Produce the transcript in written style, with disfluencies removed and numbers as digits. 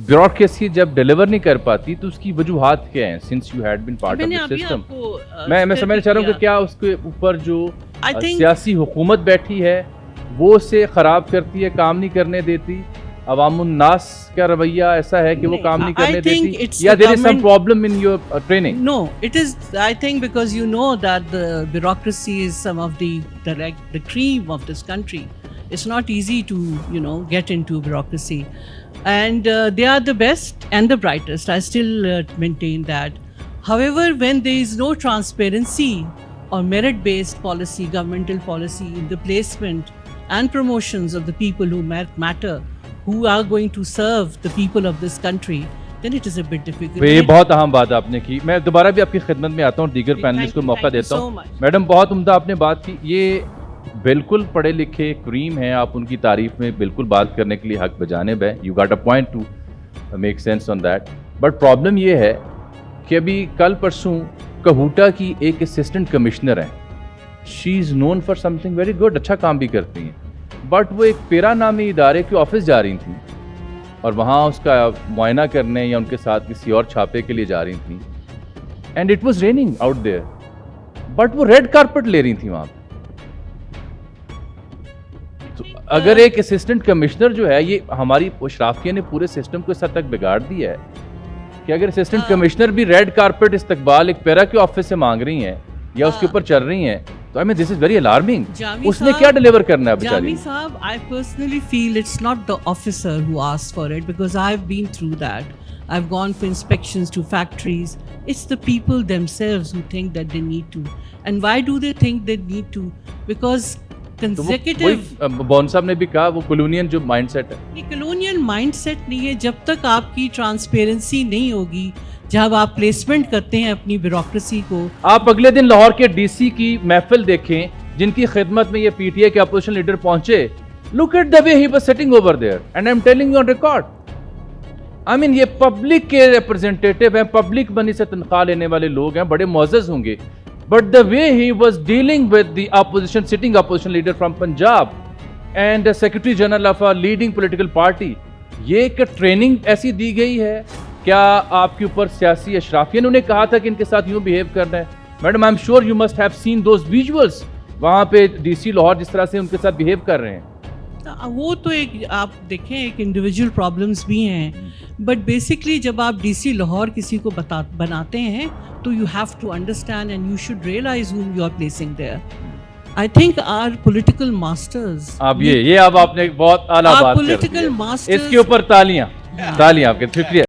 Bureaucracy जब deliver नहीं कर पाती तो उसकी वजूहात क्या हैं? Since you had been part of the system, मैं समझना चाह रहा हूँ कि क्या उसके ऊपर जो सियासी हुकूमत बैठी है वो उसे ख़राब करती है, काम नहीं करने देती? अवामुन नास का रवैया ऐसा है कि वो काम नहीं करने देती, या there is some problem in your training? No, it is, I think, because you know that the bureaucracy is some of the cream of this country. It's not easy to, get into bureaucracy. And they are the best and the brightest. I still maintain that. However, when there is no transparency or merit-based policy, governmental policy in the placement and promotions of the people who matter, who are going to serve the people of this country, then it is a bit difficult. ये बहुत अहम बात आपने की। मैं दोबारा भी आपकी खिदमत में आता हूँ, दीगर पैनलिस्ट को मौका देता हूँ। मैडम, बहुत उम्दा आपने बात की। ये बिल्कुल पढ़े लिखे क्रीम हैं, आप उनकी तारीफ में बिल्कुल बात करने के लिए हक बजानिब है। You got a point two make sense on that, but problem ये है कि अभी कल परसों कहूटा की एक असिस्टेंट कमिश्नर है, she is known for something very good, अच्छा काम भी करती हैं, बट वो एक पेरा नामी इदारे के ऑफिस जा रही थी और वहाँ उसका मुआयना करने या उनके साथ किसी और छापे के लिए जा रही थी, and it was raining out there, but वो रेड कारपेट ले रही थी वहाँ पे। तो अगर एक असिस्टेंट कमिश्नर जो है, ये हमारी अशराफिया ने पूरे सिस्टम को इस हद तक बिगाड़ दिया है कि अगर असिस्टेंट कमिश्नर भी रेड कारपेट इस्तकबाल एक पेरा के ऑफिस से मांग रही हैं या उसके ऊपर चल रही हैं, तो I mean this is very alarming. उसने क्या डिलीवर करना है बेचारी? जामी साहब, I personally feel it's not the officer who asked for it, because I've been through that. I've gone for inspections to factories. It's the people themselves who think that they need to. And why do they think they need to? Because consecutive, बॉन साहब ने भी कहा, वो colonial जो mindset है। ये colonial mindset नहीं है। जब तक आपकी ट्रांसपेरेंसी नहीं होगी, जब आप प्लेसमेंट करते हैं अपनी ब्यूरोक्रेसी को। आप अगले दिन लाहौर के डीसी की महफिल देखें जिनकी खिदमत में ये पीटीए के अपोजिशन लीडर पहुंचे। Look at the way he was sitting over there, and I am telling you on record. I mean ये पब्लिक के रिप्रेजेंटेटिव हैं, पब्लिक मनी से तनख्वाह लेने वाले लोग हैं, बड़े मुअज़्ज़ज़ होंगे, but the way he was dealing with the opposition, sitting opposition leader from Punjab and secretary general of a leading political party, ये एक ट्रेनिंग ऐसी दी गई है? क्या आपके ऊपर सियासी अशराफिया ने उन्हें कहा था कि इनके साथ यूं बिहेव करना है? Madam, I am sure you must have seen those visuals, वहां पे डीसी लाहौर जिस तरह से उनके साथ बिहेव कर रहे हैं। वो तो एक आप देखें, एक इंडिविजुअल प्रॉब्लम्स भी हैं, बट बेसिकली जब आप डीसी लाहौर किसी को बनाते हैं तो you have to understand and you should realise whom you are placing there. I think our political masters, आप ये अब आपने बहुत आला बात कर दी है। political masters, इसके ऊपर तालियां आपके, शुक्रिया।